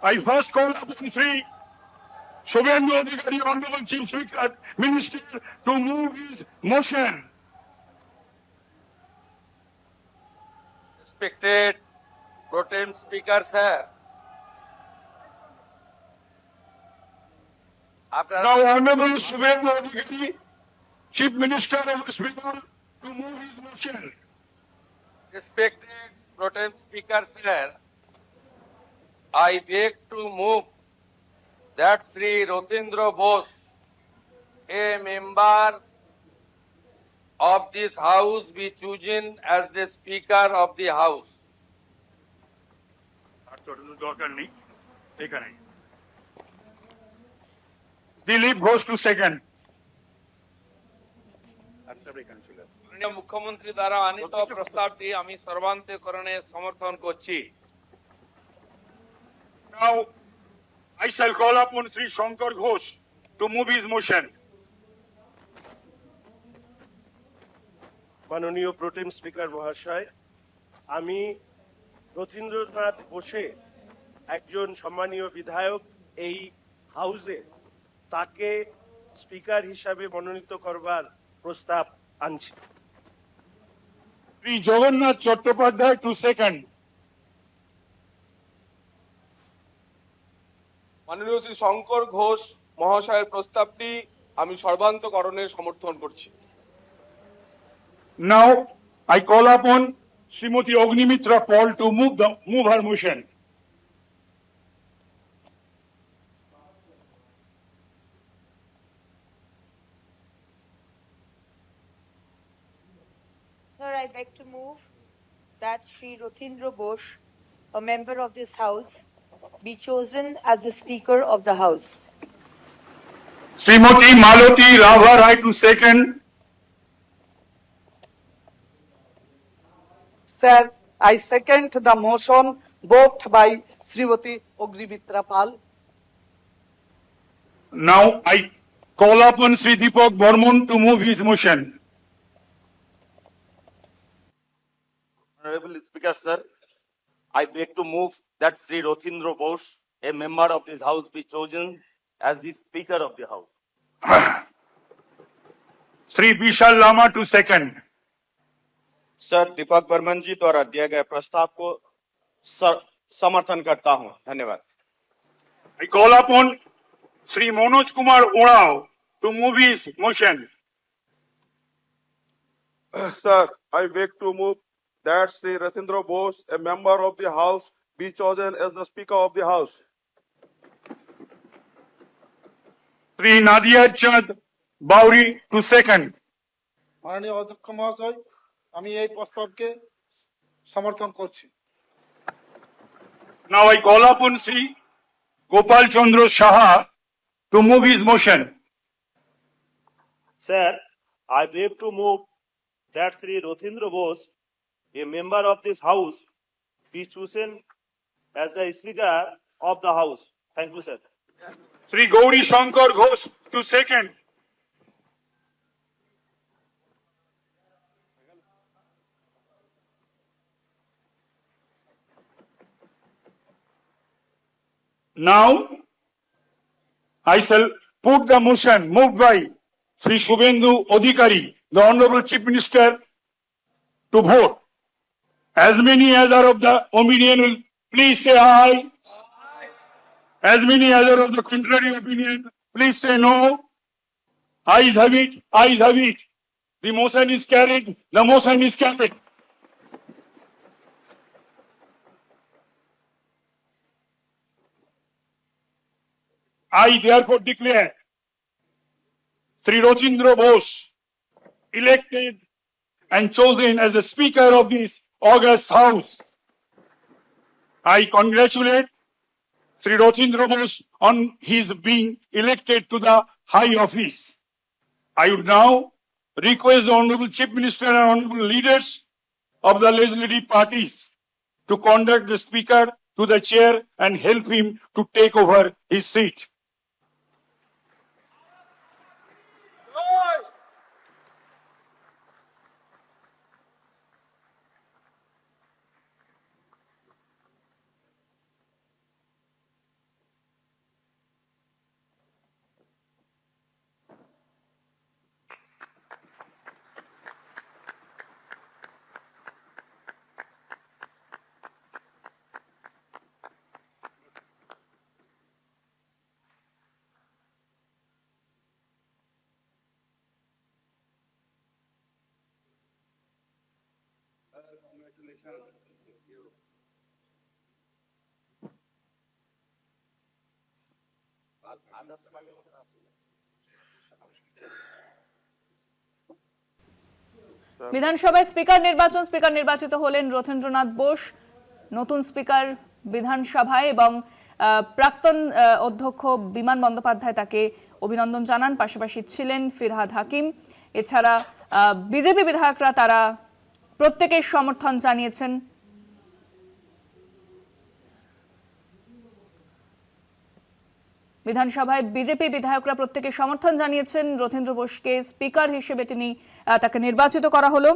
I first call upon Sri Shubhendu Adhikari, Honorable Chief Speaker, Minister, to move his motion. Respected Pro Tem Speaker, sir. Now, Honorable Shubhendu Adhikari, Chief Minister of West Bengal, to move his motion. Respected Pro Tem Speaker, sir. I beg to move that Sri Rotindra Bose, a member of this House, be chosen as the Speaker of the House. Dilip goes to second. মাননীয় মুখ্যমন্ত্রী দ্বারা আনিত প্রস্তাবটি আমি সর্বান্তকরণে সমর্থন করছি। Now, I shall call upon Sri Shankar Ghosh to move his motion. মাননীয় প্রোটেম speaker মহাশয়, আমি রথীন্দ্রনাথ বোসে একজন সম্মানীয় বিধায়ক এই হাউসে তাকে স্পিকার হিসাবে মনোনীত করবার প্রস্তাব আনছি। Sri Jagannath Chattopadhyay to second. মাননীয় শ্রী শঙ্কর ঘোষ মহাশয়ের প্রস্তাবটি আমি সর্বান্তকরণে সমর্থন করছি। Now, I call upon Srimati Ognimitra Paul to move her motion. Sir, I beg to move that Sri Rotindra Bose, a member of this House, be chosen as the Speaker of the House. Srimati Malati Rava Rai to second. Sir, I second the motion brought by Srimati Ognimitra Pal. Now, I call upon Sri Deepak Burman to move his motion. Honorable Speaker, sir, I beg to move that Sri Rotindra Bose, a member of this House, be chosen as the Speaker of the House. Sri Vishal Lama to second. Sir, Deepak Barman ji द्वारा दिए गए प्रस्ताव को समर्थन करता हूं। धन्यवाद। I call upon Sri Manoj Kumar Orao to move his motion. Sir, I beg to move that Sri Ratindra Bose, a member of the House, be chosen as the Speaker of the House. Sri Nadia Chand Bauri to second. মাননীয় অধ্যক্ষ মহাশয়, আমি এই প্রস্তাবকে সমর্থন করছি। Now I call upon Sri Gopal Chandra Saha to move his motion. Sir, I beg to move that Sri Rotindra Bose, a member of this House, be chosen as the Speaker of the House. Thank you, sir. Sri Gauri Shankar Ghosh to second. Now, I shall put the motion moved by Sri Shubhendu Adhikari, the Honorable Chief Minister, to vote. As many as are of the opinion will please say aye. As many as are of the contrary opinion, please say no. Ayes have it, ayes have it. The motion is carried, the motion is carried. I therefore declare Sri Rotindra Bose elected and chosen as the Speaker of this august House. I congratulate Sri Rotindra Bose on his being elected to the high office. I would now request the Honorable Chief Minister and Honorable leaders of the legislative parties to conduct the Speaker to the chair and help him to take over his seat. বিধানসভায় speaker নির্বাচিত হলেন রথীন্দ্রনাথ বোস, নতুন speaker বিধানসভায়, এবং প্রাক্তন অধ্যক্ষ বিমান বন্দ্যোপাধ্যায় তাকে অভিনন্দন জানান। পাশাপাশি ছিলেন ফিরহাদ হাকিম। এছাড়া বিজেপি বিধায়করা তারা প্রত্যেকের সমর্থন জানিয়েছেন। বিধানসভায় বিজেপি বিধায়করা প্রত্যেকে সমর্থন জানিয়েছেন রথীন্দ্র বোসকে স্পিকার হিসেবে তাকে নির্বাচিত করা হলো।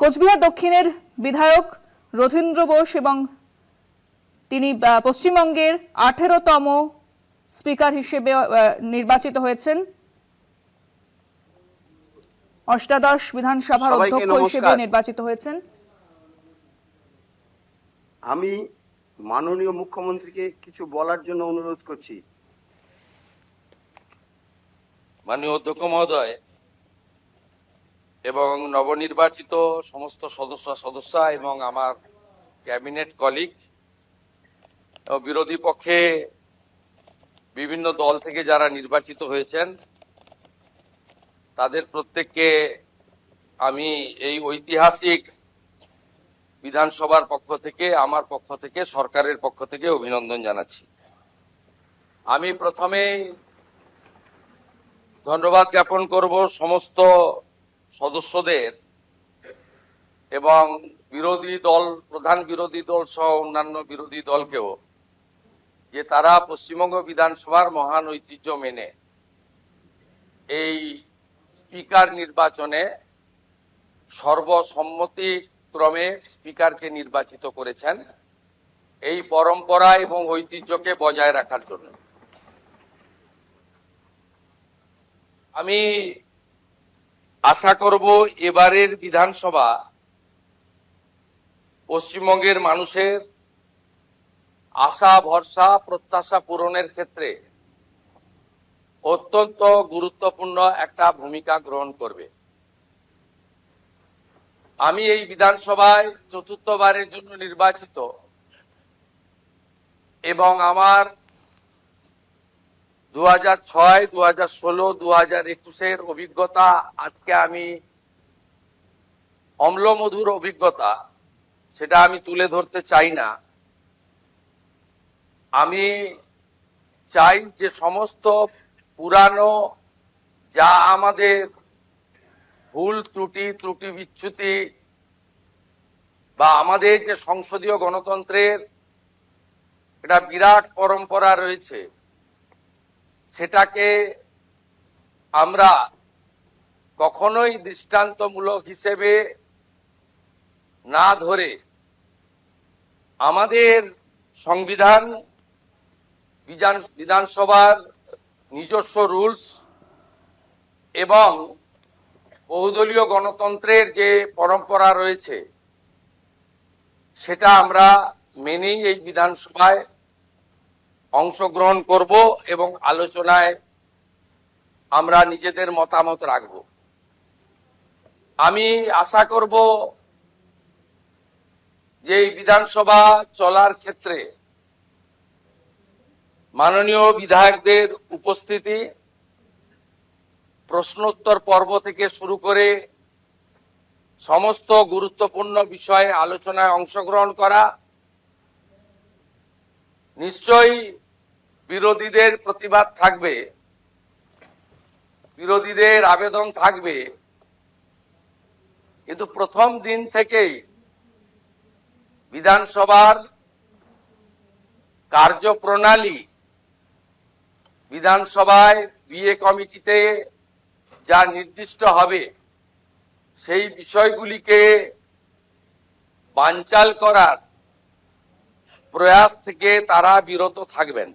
কোচবিহার দক্ষিণের বিধায়ক রথীন্দ্র বোস এবং তিনি পশ্চিমবঙ্গের 18তম স্পিকার হিসেবে নির্বাচিত হয়েছেন। অষ্টাদশ বিধানসভার অধ্যক্ষ হিসেবে নির্বাচিত হয়েছেন। আমি মাননীয় মুখ্যমন্ত্রীকে কিছু বলার জন্য অনুরোধ করছি। মাননীয় অধ্যক্ষ মহোদয় এবং নবনির্বাচিত সমস্ত সদস্যা এবং আমার ক্যাবিনেট কলিগ ও বিরোধী পক্ষে বিভিন্ন দল থেকে যারা নির্বাচিত হয়েছেন তাদের প্রত্যেককে আমি এই ঐতিহাসিক বিধানসভার পক্ষ থেকে, আমার পক্ষ থেকে, সরকারের পক্ষ থেকে অভিনন্দন জানাচ্ছি। আমি প্রথমেই ধন্যবাদ জ্ঞাপন করব সমস্ত সদস্যদের এবং বিরোধী দল, প্রধান বিরোধী দল সহ অন্যান্য বিরোধী দলকেও, যে তারা পশ্চিমবঙ্গ বিধানসভার মহান ঐতিহ্য মেনে এই স্পিকার নির্বাচনে সর্বসম্মতিক্রমে স্পিকারকে নির্বাচিত করেছেন এই পরম্পরা এবং ঐতিহ্যকে বজায় রাখার জন্য। আমি আশা করব এবারের বিধানসভা পশ্চিমবঙ্গের মানুষের আশা, ভরসা, প্রত্যাশা পূরণের ক্ষেত্রে অত্যন্ত গুরুত্বপূর্ণ একটা ভূমিকা গ্রহণ করবে। আমি এই বিধানসভায় চতুর্থবারের জন্য নির্বাচিত এবং আমার 2006, 2016, 2021-এর অভিজ্ঞতা আজকে আমি অম্লমধুর অভিজ্ঞতা, সেটা আমি তুলে ধরতে চাই না। আমি চাই যে সমস্ত পুরানো যা আমাদের ভুল ত্রুটি বিচ্যুতি বা আমাদের যে সংসদীয় গণতন্ত্রের একটা বিরাট পরম্পরা রয়েছে, সেটাকে আমরা কখনোই দৃষ্টান্তমূলক হিসেবে না ধরে আমাদের সংবিধান, বিধানসভার নিজস্ব রুলস এবং বহুদলীয় গণতন্ত্রের যে পরম্পরা রয়েছে সেটা আমরা মেনেই এই বিধানসভায় অংশগ্রহণ করব এবং আলোচনায় আমরা নিজেদের মতামত রাখব। আমি আশা করব যে এই বিধানসভা চলার ক্ষেত্রে মাননীয় বিধায়কদের উপস্থিতি, প্রশ্নোত্তর পর্ব থেকে শুরু করে সমস্ত গুরুত্বপূর্ণ বিষয়ে আলোচনায় অংশগ্রহণ করা, নিশ্চয়ই বিরোধীদের প্রতিবাদ থাকবে, বিরোধীদের আবেদন থাকবে, কিন্তু প্রথম দিন থেকেই বিধানসভার কার্যপ্রণালী, বিধানসভায় বিএ কমিটিতে যা নির্দিষ্ট হবে সেই বিষয়গুলিকে বানচাল করার প্রয়াস থেকে তারা বিরত থাকবেন।